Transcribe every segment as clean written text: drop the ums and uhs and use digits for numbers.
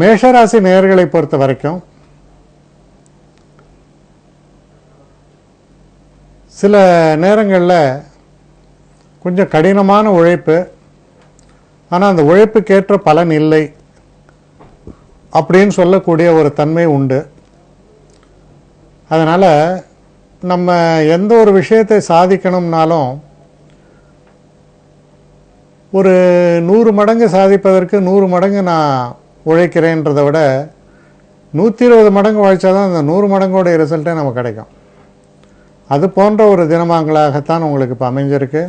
மேஷராசி நேயர்களை பொறுத்த வரைக்கும் சில நேரங்களில் கொஞ்சம் கடினமான உழைப்பு, ஆனால் அந்த உழைப்புக்கேற்ற பலன் இல்லை அப்படின்னு சொல்லக்கூடிய ஒரு தன்மை உண்டு. அதனால் நம்ம எந்த ஒரு விஷயத்தை சாதிக்கணும்னாலும் ஒரு 100 மடங்கு சாதிப்பதற்கு 100 மடங்கு நான் உழைக்கிறேன்றதை விட 120 மடங்கு உழைச்சா தான் அந்த 100 மடங்கோடைய ரிசல்ட்டே நமக்கு கிடைக்கும். அது போன்ற ஒரு தினமாங்களாகத்தான் உங்களுக்கு இப்போ அமைஞ்சிருக்கு.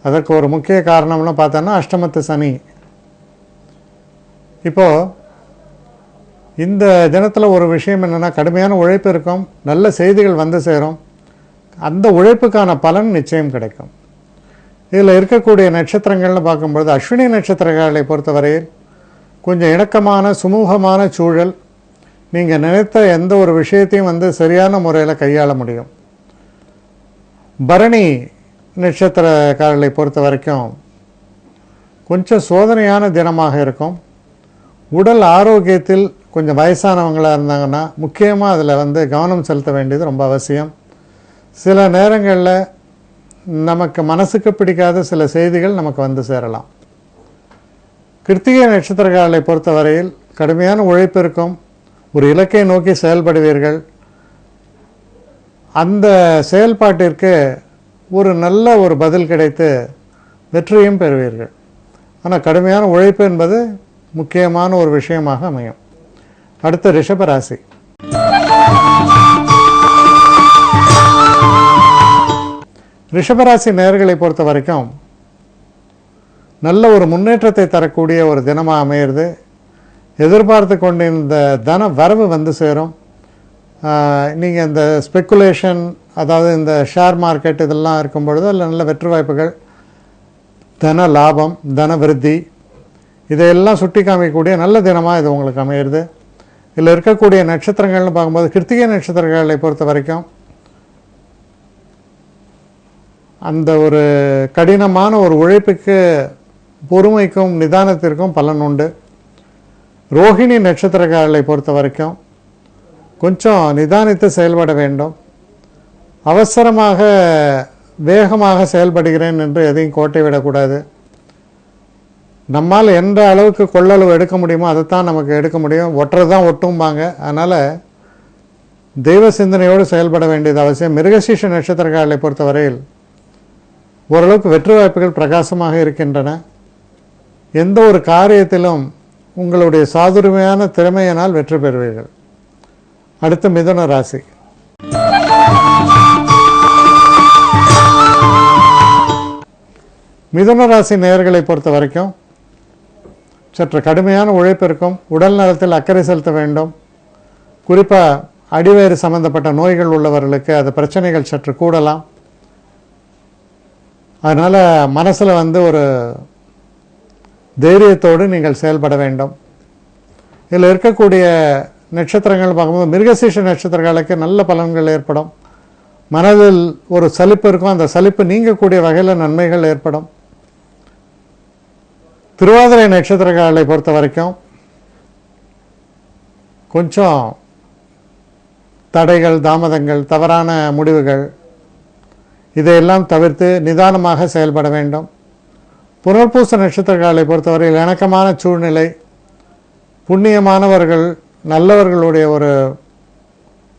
அதற்கு ஒரு முக்கிய காரணம்னு பார்த்தோன்னா அஷ்டமத்து சனி. இப்போது இந்த தினத்தில் ஒரு விஷயம் என்னென்னா, கடுமையான உழைப்பு இருக்கும், நல்ல செய்திகள் வந்து சேரும், அந்த உழைப்புக்கான பலன் நிச்சயம் கிடைக்கும். இதில் இருக்கக்கூடிய நட்சத்திரங்கள்னு பார்க்கும்பொழுது அஸ்வினி நட்சத்திரங்களை பொறுத்தவரையில் கொஞ்சம் இணக்கமான சுமூகமான சூழல், நீங்கள் நினைத்த எந்த ஒரு விஷயத்தையும் சரியான முறையில் கையாள முடியும். பரணி நட்சத்திரக்காரர்களை பொறுத்த வரைக்கும் கொஞ்சம் சோதனையான தினமாக இருக்கும். உடல் ஆரோக்கியத்தில் கொஞ்சம் வயசானவங்களாக இருந்தாங்கன்னா முக்கியமாக அதில் கவனம் செலுத்த வேண்டியது ரொம்ப அவசியம். சில நேரங்களில் நமக்கு மனசுக்கு பிடிக்காத சில செய்திகள் நமக்கு சேரலாம். கிருத்திகை நட்சத்திரக்காரர்களை பொறுத்தவரையில் கடுமையான உழைப்பு இருக்கும், ஒரு இலக்கை நோக்கி செயல்படுவீர்கள். அந்த செயல்பாட்டிற்கு ஒரு நல்ல ஒரு பதில் கிடைத்து வெற்றியும் பெறுவீர்கள். ஆனால் கடுமையான உழைப்பு என்பது முக்கியமான ஒரு விஷயமாக அமையும். அடுத்த ரிஷபராசி. ரிஷபராசி நேயர்களை பொறுத்த வரைக்கும் நல்ல ஒரு முன்னேற்றத்தை தரக்கூடிய ஒரு தினமாக அமையிறது. எதிர்பார்த்து கொண்டிருந்த தன வரவு சேரும். நீங்கள் இந்த ஸ்பெக்குலேஷன், அதாவது இந்த ஷேர் மார்க்கெட் இதெல்லாம் இருக்கும் பொழுது அதில் நல்ல வெற்றி வாய்ப்புகள், தன லாபம், தன விருத்தி, இதையெல்லாம் சுட்டி காமிக்கக்கூடிய நல்ல தினமாக இது உங்களுக்கு அமையிறது. இதில் இருக்கக்கூடிய நட்சத்திரங்கள்னு பார்க்கும்போது கிருத்திகை நட்சத்திரங்களை பொறுத்த வரைக்கும் அந்த ஒரு கடினமான ஒரு உழைப்புக்கு பொறுமைக்கும் நிதானத்திற்கும் பலன் உண்டு. ரோஹிணி நட்சத்திரக்காரர்களை பொறுத்த வரைக்கும் கொஞ்சம் நிதானித்து செயல்பட வேண்டும். அவசரமாக வேகமாக செயல்படுகிறேன் என்று எதையும் கோட்டை விடக்கூடாது. நம்மால் எந்த அளவுக்கு கொள்ளளவு எடுக்க முடியுமோ அதைத்தான் நமக்கு எடுக்க முடியும். ஒட்டுறது தான் ஒட்டும்பாங்க. அதனால் தெய்வ சிந்தனையோடு செயல்பட வேண்டியது அவசியம். மிருகசீஷ நட்சத்திரக்காரர்களை பொறுத்தவரையில் ஓரளவுக்கு வெற்றி வாய்ப்புகள் பிரகாசமாக இருக்கின்றன. எந்த ஒரு காரியத்திலும் உங்களுடைய சாதுரியமான திறமையினால் வெற்றி பெறுவீர்கள். அடுத்த மிதுன ராசி. மிதுன ராசி நேயர்களை பொறுத்த வரைக்கும் சற்று கடுமையான உழைப்பு இருக்கும். உடல் நலத்தில் அக்கறை செலுத்த வேண்டும். குறிப்பாக அடிவயிறு சம்பந்தப்பட்ட நோய்கள் உள்ளவர்களுக்கு அது பிரச்சனைகள் சற்று கூடலாம். அதனால் மனசில் ஒரு தைரியத்தோடு நீங்கள் செயல்பட வேண்டும். இதில் இருக்கக்கூடிய நட்சத்திரங்கள் பார்க்கும்போது மிருகசீஷ நட்சத்திரங்களுக்கு நல்ல பலன்கள் ஏற்படும். மனதில் ஒரு சலிப்பு இருக்கும், அந்த சலிப்பு நீங்கக்கூடிய வகையில் நன்மைகள் ஏற்படும். திருவாதிரை நட்சத்திரங்களை பொறுத்த வரைக்கும் கொஞ்சம் தடைகள், தாமதங்கள், தவறான முடிவுகள் இதையெல்லாம் தவிர்த்து நிதானமாக செயல்பட வேண்டும். புனர்பூச நட்சத்திரங்களை பொறுத்தவரையில் இணக்கமான சூழ்நிலை, புண்ணியமானவர்கள், நல்லவர்களுடைய ஒரு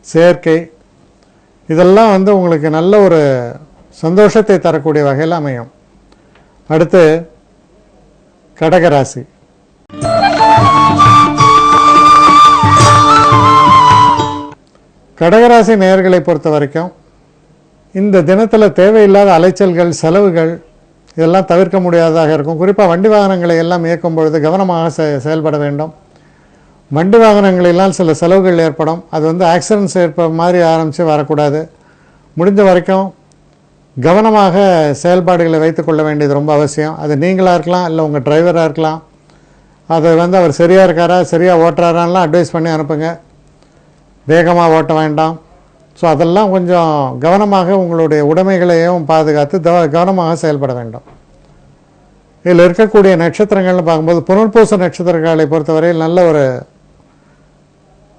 சேர்க்கை, இதெல்லாம் உங்களுக்கு நல்ல ஒரு சந்தோஷத்தை தரக்கூடிய வகையில் அமையும். அடுத்து கடகராசி. கடகராசி நேயர்களை பொறுத்த வரைக்கும் இந்த தினத்தில் தேவையில்லாத அலைச்சல்கள், செலவுகள் இதெல்லாம் தவிர்க்க முடியாததாக இருக்கும். குறிப்பாக வண்டி வாகனங்களை எல்லாம் இயக்கும் பொழுது கவனமாக செயல்பட வேண்டும். வண்டி வாகனங்களெல்லாம் சில செலவுகள் ஏற்படும். அது ஆக்சிடென்ட்ஸ் மாதிரி ஆரம்பித்து வரக்கூடாது. முடிஞ்ச வரைக்கும் கவனமாக செயல்பாடுகளை வைத்துக்கொள்ள வேண்டியது ரொம்ப அவசியம். அது நீங்களாக இருக்கலாம், இல்லை உங்கள் டிரைவராக இருக்கலாம். அதை அவர் சரியாக இருக்காரா, சரியாக ஓட்டுறாரான்லாம் அட்வைஸ் பண்ணி அனுப்புங்க. வேகமாக ஓட்ட வேண்டாம். ஸோ அதெல்லாம் கொஞ்சம் கவனமாக உங்களுடைய உடைமைகளையும் பாதுகாத்து கவனமாக செயல்பட வேண்டும். இதில் இருக்கக்கூடிய நட்சத்திரங்கள்னு பார்க்கும்போது புனர்பூச நட்சத்திரக்காலை பொறுத்தவரையில் நல்ல ஒரு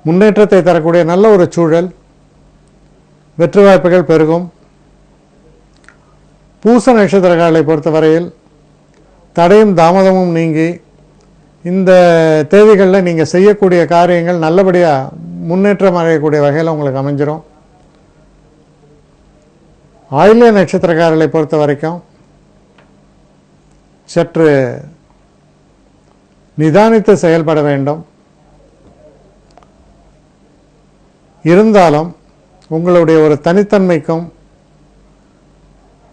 முன்னேற்றத்தை தரக்கூடிய நல்ல ஒரு சூழல், வெற்றி வாய்ப்புகள் பெருகும். பூச நட்சத்திரக்காலை பொறுத்தவரையில் தடையும் தாமதமும் நீங்கி இந்த தேதிகளில் நீங்கள் செய்யக்கூடிய காரியங்கள் நல்லபடியாக முன்னேற்றம் அடையக்கூடிய வகையில் உங்களுக்கு அமைஞ்சிடும். ஆயில்ய நட்சத்திரக்காரர்களை பொறுத்த வரைக்கும் சற்று நிதானித்து செயல்பட வேண்டும். இருந்தாலும் உங்களுடைய ஒரு தனித்தன்மைக்கும்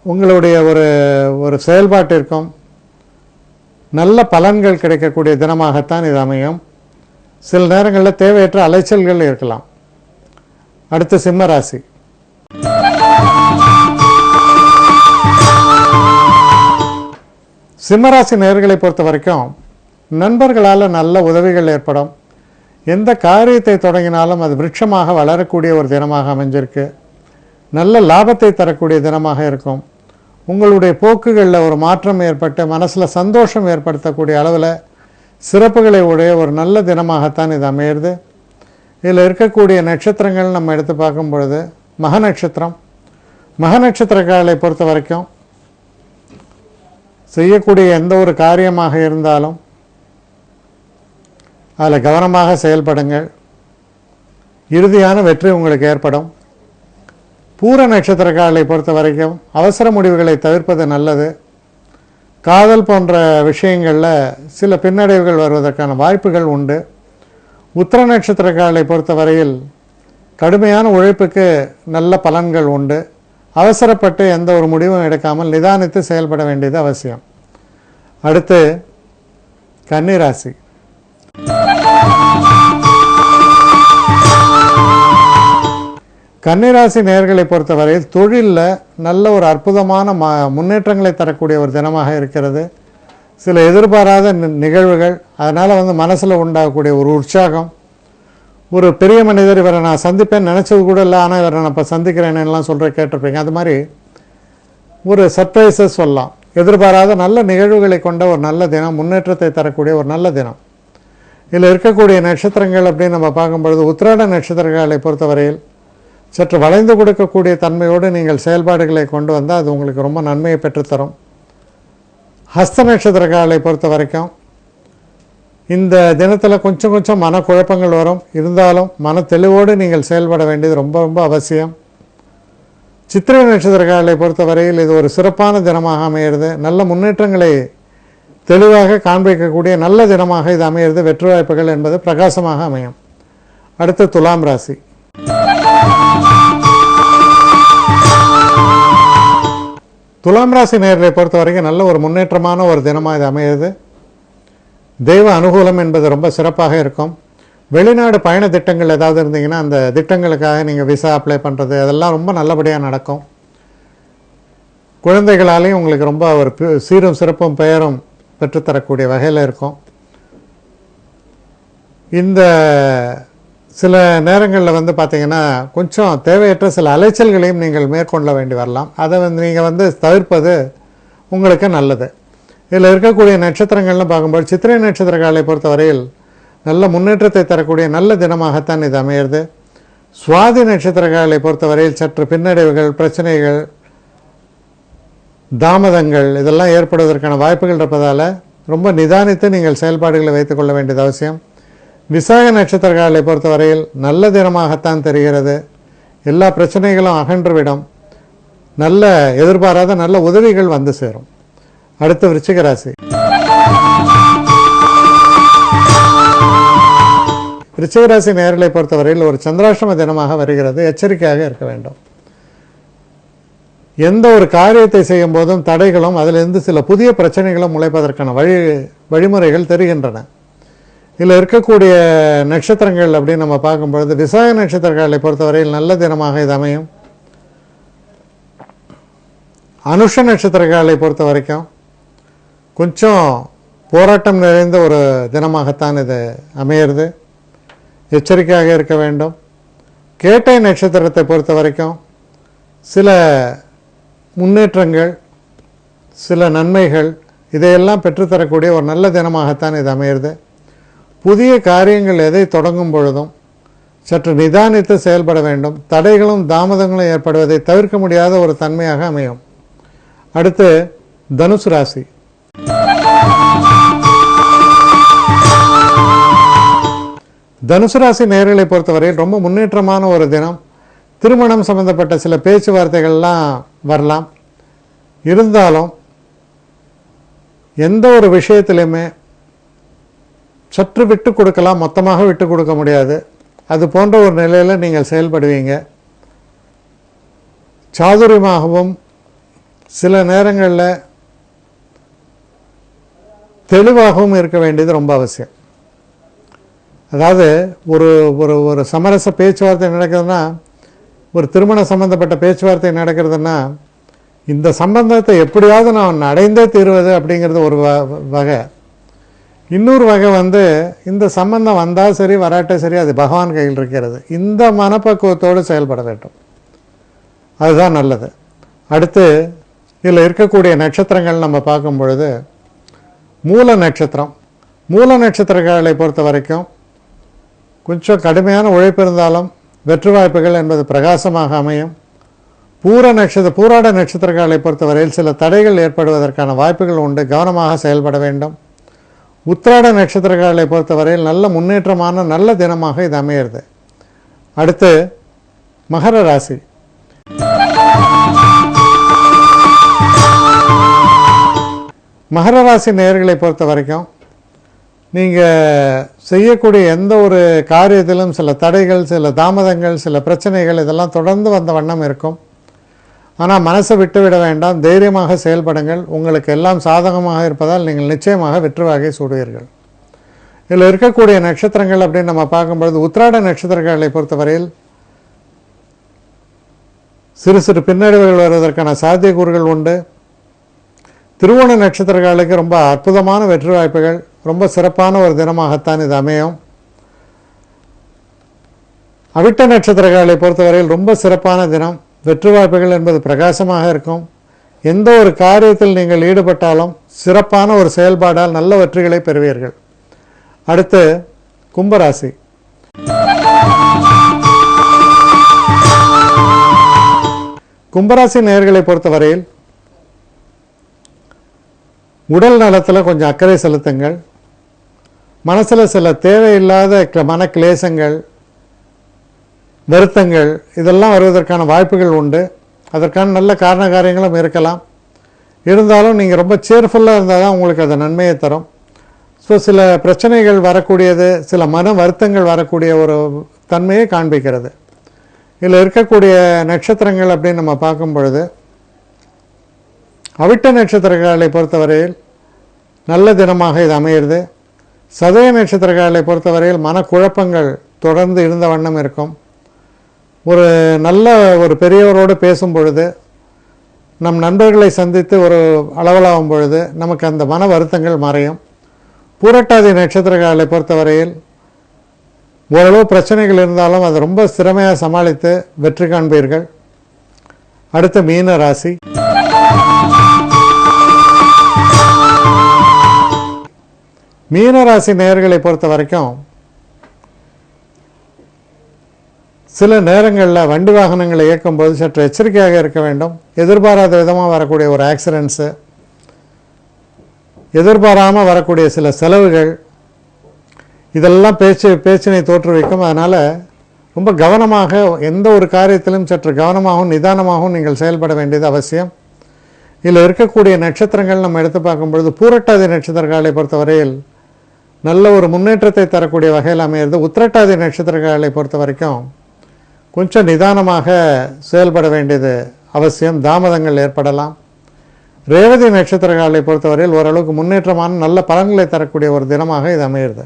உங்களுடைய ஒரு செயல்பாட்டிற்கும் நல்ல பலன்கள் கிடைக்கக்கூடிய தினமாகத்தான் இது அமையும். சில நேரங்களில் தேவையற்ற அலைச்சல்கள் இருக்கலாம். அடுத்து சிம்ம ராசி. சிம்மராசி நேயர்களை பொறுத்த வரைக்கும் நண்பர்களால் நல்ல உதவிகள் ஏற்படும். எந்த காரியத்தை தொடங்கினாலும் அது விருட்சமாக வளரக்கூடிய ஒரு தினமாக அமைஞ்சிருக்கு. நல்ல லாபத்தை தரக்கூடிய தினமாக இருக்கும். உங்களுடைய போக்குகளில் ஒரு மாற்றம் ஏற்பட்டு மனசில் சந்தோஷம் ஏற்படுத்தக்கூடிய அளவில் சிறப்புகளை உடைய ஒரு நல்ல தினமாகத்தான் இது அமையிறது. இதில் இருக்கக்கூடிய நட்சத்திரங்கள் நம்ம எடுத்து பார்க்கும் பொழுது மக நட்சத்திரம். மக நட்சத்திரக்காரர்களை பொறுத்த வரைக்கும் செய்யக்கூடிய எந்த ஒரு காரியமாக இருந்தாலும் அதில் கவனமாக செயல்படுங்கள். இறுதியான வெற்றி உங்களுக்கு ஏற்படும். பூர நட்சத்திரக்காரர்களை பொறுத்த வரைக்கும் அவசர முடிவுகளை தவிர்ப்பது நல்லது. காதல் போன்ற விஷயங்களில் சில பின்னடைவுகள் வருவதற்கான வாய்ப்புகள் உண்டு. உத்திர நட்சத்திரக்காரர்களை பொறுத்த வரையில் கடுமையான உழைப்புக்கு நல்ல பலன்கள் உண்டு. அவசரப்பட்டு எந்த ஒரு முடிவும் எடுக்காமல் நிதானித்து செயல்பட வேண்டியது அவசியம். அடுத்து கன்னிராசி. கன்னிராசி நேயர்களை பொறுத்தவரையில் தொழிலில் நல்ல ஒரு அற்புதமான முன்னேற்றங்களை தரக்கூடிய ஒரு தினமாக இருக்கிறது. சில எதிர்பாராத நிகழ்வுகள், அதனால் மனசில் உண்டாகக்கூடிய ஒரு உற்சாகம். ஒரு பெரிய மனிதர் இவரை நான் சந்திப்பேன் நினச்சது கூட இல்லை, ஆனால் இவரை நான் இப்போ சந்திக்கிறேன்னுலாம் கேட்டிருப்பீங்க. அது மாதிரி ஒரு சர்ப்ரைஸஸ் சொல்லலாம். எதிர்பாராத நல்ல நிகழ்வுகளை கொண்ட ஒரு நல்ல தினம், முன்னேற்றத்தை தரக்கூடிய ஒரு நல்ல தினம். இதில் இருக்கக்கூடிய நட்சத்திரங்கள் அப்படின்னு நம்ம பார்க்கும்பொழுது உத்திராட நட்சத்திரங்களை பொறுத்தவரையில் சற்று வளைந்து கொடுக்கக்கூடிய தன்மையோடு நீங்கள் செயல்பாடுகளை கொண்டு வந்தால் அது உங்களுக்கு ரொம்ப நன்மையை பெற்றுத்தரும். ஹஸ்த நட்சத்திரங்களை பொறுத்த வரைக்கும் இந்த தினத்தில் கொஞ்சம் மனக்குழப்பங்கள் வரும். இருந்தாலும் மன தெளிவோடு நீங்கள் செயல்பட வேண்டியது ரொம்ப ரொம்ப அவசியம். சித்திரை நட்சத்திரங்களை பொறுத்தவரையில் இது ஒரு சிறப்பான தினமாக அமையிறது. நல்ல முன்னேற்றங்களை தெளிவாக காண்பிக்கக்கூடிய நல்ல தினமாக இது அமையிறது. வெற்றி வாய்ப்புகள் என்பது பிரகாசமாக அமையும். அடுத்து துலாம் ராசி. துலாம் ராசி நேயர்களை பொறுத்த வரைக்கும் நல்ல ஒரு முன்னேற்றமான ஒரு தினமாக இது அமையிறது. தெய்வ அனுகூலம் என்பது ரொம்ப சிறப்பாக இருக்கும். வெளிநாடு பயண திட்டங்கள் ஏதாவது இருந்தீங்கன்னா அந்த திட்டங்களுக்காக நீங்கள் விசா அப்ளை பண்ணுறது அதெல்லாம் ரொம்ப நல்லபடியாக நடக்கும். குழந்தைகளாலேயும் உங்களுக்கு ரொம்ப ஒரு சீரும் சிறப்பும் பெயரும் பெற்றுத்தரக்கூடிய வகையில் இருக்கும். இந்த சில நேரங்களில் பார்த்தீங்கன்னா கொஞ்சம் தேவையற்ற சில அலைச்சல்களையும் நீங்கள் மேற்கொள்ள வேண்டி வரலாம். அதை நீங்கள் தவிர்ப்பது உங்களுக்கு நல்லது. இதில் இருக்கக்கூடிய நட்சத்திரங்கள்னு பார்க்கும்போது சித்திரை நட்சத்திரக்காலை பொறுத்தவரையில் நல்ல முன்னேற்றத்தை தரக்கூடிய நல்ல தினமாகத்தான் இது அமையிறது. சுவாதி நட்சத்திரக்காலை பொறுத்தவரையில் சற்று பின்னடைவுகள், பிரச்சனைகள், தாமதங்கள் இதெல்லாம் ஏற்படுவதற்கான வாய்ப்புகள் இருப்பதால் ரொம்ப நிதானித்து நீங்கள் செயல்பாடுகளை வைத்துக்கொள்ள வேண்டியது அவசியம். விசாக நட்சத்திரக்காலை பொறுத்தவரையில் நல்ல தினமாகத்தான் தெரிகிறது. எல்லா பிரச்சனைகளும் அகன்றுவிடும். நல்ல எதிர்பாராத நல்ல உதவிகள் வந்து சேரும். அடுத்து விருச்சிக ராசி. விருச்சிக ராசி நேயர்களை பொறுத்தவரையில் ஒரு சந்திராஷ்டம தினமாக வருகிறது. எச்சரிக்கையாக இருக்க வேண்டும். எந்த ஒரு காரியத்தை செய்யும் போதும் தடைகளும் அதிலிருந்து சில புதிய பிரச்சனைகளும் முளைப்பதற்கான வழிமுறைகள் தெரிகின்றன. இதில் இருக்கக்கூடிய நட்சத்திரங்கள் அப்படின்னு நம்ம பார்க்கும்பொழுது விசாக நட்சத்திரங்களை பொறுத்தவரையில் நல்ல தினமாக இது அமையும். அனுஷ நட்சத்திரங்களை பொறுத்த வரைக்கும் கொஞ்சம் போராட்டம் நிறைந்த ஒரு தினமாகத்தான் இது அமையிறது. எச்சரிக்கையாக இருக்க வேண்டும். கேட்டை நட்சத்திரத்தை பொறுத்த வரைக்கும் சில முன்னேற்றங்கள், சில நன்மைகள் இதையெல்லாம் பெற்றுத்தரக்கூடிய ஒரு நல்ல தினமாகத்தான் இது அமையிறது. புதிய காரியங்கள் எதை தொடங்கும் பொழுதும் சற்று நிதானித்து செயல்பட வேண்டும். தடைகளும் தாமதங்களும் ஏற்படுவதை தவிர்க்க முடியாத ஒரு தன்மையாக அமையும். அடுத்து தனுசு ராசி. தனுசு ராசி நேயர்களை பொறுத்தவரையில் ரொம்ப முன்னேற்றமான ஒரு தினம். திருமணம் சம்பந்தப்பட்ட சில பேச்சுவார்த்தைகள்லாம் வரலாம். இருந்தாலும் எந்த ஒரு விஷயத்திலுமே சற்று விட்டு கொடுக்கலாம், மொத்தமாக விட்டு கொடுக்க முடியாது. அது போன்ற ஒரு நிலையில் நீங்கள் செயல்படுவீங்க. சாதுரியமாகவும் சில நேரங்களில் தெளிவாகவும் இருக்க வேண்டியது ரொம்ப அவசியம். அதாவது ஒரு ஒரு ஒரு சமரச பேச்சுவார்த்தை நடக்குதுன்னா, ஒரு திருமண சம்பந்தப்பட்ட பேச்சுவார்த்தை நடக்கிறதுனா, இந்த சம்பந்தத்தை எப்படியாவது நான் அடைந்தே தீர்வது அப்படிங்கிறது ஒரு வகை. இன்னொரு வகை இந்த சம்பந்தம் வந்தால் சரி வராட்டே சரி, அது பகவான் கையில் இருக்கிறது. இந்த மனப்பக்குவத்தோடு செயல்பட வேண்டும். அதுதான் நல்லது. அடுத்து இதில் இருக்கக்கூடிய நட்சத்திரங்கள் நம்ம பார்க்கும் பொழுது, மூல நட்சத்திரம். மூல நட்சத்திரங்களை பொறுத்த வரைக்கும் கொஞ்சம் கடுமையான உழைப்பு இருந்தாலும் வெற்றி வாய்ப்புகள் என்பது பிரகாசமாக அமையும். பூராட நட்சத்திரங்களை பொறுத்தவரையில் சில தடைகள் ஏற்படுவதற்கான வாய்ப்புகள் உண்டு. கவனமாக செயல்பட வேண்டும். உத்திராட நட்சத்திரங்களை பொறுத்தவரையில் நல்ல முன்னேற்றமான நல்ல தினமாக இது அமையிறது. அடுத்து மகர ராசி. மகர ராசி நேயர்களை பொறுத்த வரைக்கும் நீங்கள் செய்யக்கூடிய எந்த ஒரு காரியத்திலும் சில தடைகள், சில தாமதங்கள், சில பிரச்சனைகள் இதெல்லாம் தொடர்ந்து வந்த வண்ணம் இருக்கும். ஆனால் மனசை விட்டுவிட வேண்டாம். தைரியமாக செயல்படுங்கள். உங்களுக்கு எல்லாம் சாதகமாக இருப்பதால் நீங்கள் நிச்சயமாக வெற்றி வாகை சூடுவீர்கள். இதில் இருக்கக்கூடிய நட்சத்திரங்கள் அப்படின்னு நம்ம பார்க்கும்பொழுது, உத்திராட நட்சத்திரங்களை பொறுத்தவரையில் சிறு சிறு பின்னடைவுகள் வருவதற்கான சாத்தியக்கூறுகள் உண்டு. திருவோண நட்சத்திரங்களுக்கு ரொம்ப அற்புதமான வெற்றி வாய்ப்புகள், ரொம்ப சிறப்பான ஒரு தினமாகத்தான் இது அமையும். அவிட்ட நட்சத்திரங்களை பொறுத்தவரையில் ரொம்ப சிறப்பான தினம். வெற்றி வாய்ப்புகள் என்பது பிரகாசமாக இருக்கும். எந்த ஒரு காரியத்தில் நீங்கள் ஈடுபட்டாலும் சிறப்பான ஒரு செயல்பாடால் நல்ல வெற்றிகளை பெறுவீர்கள். அடுத்து கும்பராசி. கும்பராசி நேயர்களை பொறுத்தவரையில் உடல் நலத்தில் கொஞ்சம் அக்கறை செலுத்துங்கள். மனசில் சில தேவையில்லாத மன கிளேசங்கள், வருத்தங்கள் இதெல்லாம் வருவதற்கான வாய்ப்புகள் உண்டு. அதற்கான நல்ல காரண காரியங்களும் இருக்கலாம். இருந்தாலும் நீங்கள் ரொம்ப சேர்ஃபுல்லாக இருந்தால் தான் உங்களுக்கு அது நன்மையை தரும். ஸோ சில பிரச்சனைகள் வரக்கூடியது, சில மன வருத்தங்கள் வரக்கூடிய ஒரு தன்மையை காண்பிக்கிறது. இதில் இருக்கக்கூடிய நட்சத்திரங்கள் அப்படின்னு நம்ம பார்க்கும் பொழுது, அவிட்ட நட்சத்திரங்களை பொறுத்தவரையில் நல்ல தினமாக இது அமையிறது. சதய நட்சத்திரங்களை பொறுத்தவரையில் மனக்குழப்பங்கள் தொடர்ந்து இருந்த வண்ணம் இருக்கும். ஒரு நல்ல ஒரு பெரியவரோடு பேசும் பொழுது, நம் நண்பர்களை சந்தித்து ஒரு அளவலாகும் பொழுது நமக்கு அந்த மன வருத்தங்கள் மறையும். பூரட்டாதி நட்சத்திரங்களை பொறுத்தவரையில் ஓரளவு பிரச்சனைகள் இருந்தாலும் அதை ரொம்ப திறமையாக சமாளித்து வெற்றி காண்பீர்கள். அடுத்து மீன ராசி. மீனராசி நேயர்களை பொறுத்த வரைக்கும் சில நேரங்களில் வண்டி வாகனங்களை இயக்கும்போது சற்று எச்சரிக்கையாக இருக்க வேண்டும். எதிர்பாராத விதமாக வரக்கூடிய ஒரு ஆக்சிடென்ட்ஸு, எதிர்பாராமல் வரக்கூடிய சில செலவுகள், இதெல்லாம் பேச்சினை தோற்றுவிக்கும். அதனால் ரொம்ப கவனமாக எந்த ஒரு காரியத்திலும் சற்று கவனமாகவும் நிதானமாகவும் நீங்கள் செயல்பட வேண்டியது அவசியம். இதில் இருக்கக்கூடிய நட்சத்திரங்கள் நம்ம எடுத்து பார்க்கும்பொழுது, பூரட்டாதி நட்சத்திரங்களை பொறுத்தவரையில் நல்ல ஒரு முன்னேற்றத்தை தரக்கூடிய வகையில் அமையிறது. உத்திரட்டாதி நட்சத்திரங்களை பொறுத்த வரைக்கும் கொஞ்சம் நிதானமாக செயல்பட வேண்டியது அவசியம். தாமதங்கள் ஏற்படலாம். ரேவதி நட்சத்திரங்களை பொறுத்தவரையில் ஓரளவுக்கு முன்னேற்றமான நல்ல பலன்களை தரக்கூடிய ஒரு தினமாக இது அமையிறது.